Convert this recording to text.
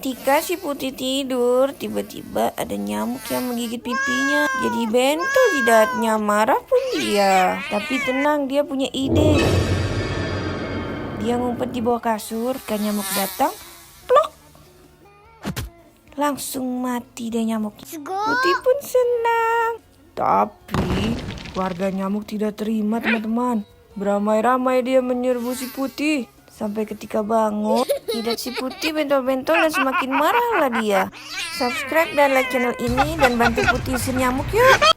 Ketika si Putih tidur, tiba-tiba ada nyamuk yang menggigit pipinya. Jadi bentol jidatnya, marah pun dia. Tapi tenang, dia punya ide. Dia ngumpet di bawah kasur, kan nyamuk datang, plok. Langsung mati deh nyamuk. Putih pun senang. Tapi warga nyamuk tidak terima, teman-teman. Beramai-ramai dia menyerbu si Putih. Sampai ketika bangun, jidat si Putih bentol-bentol dan semakin marahlah dia. Subscribe dan like channel ini dan bantu Putih usir nyamuk yuk.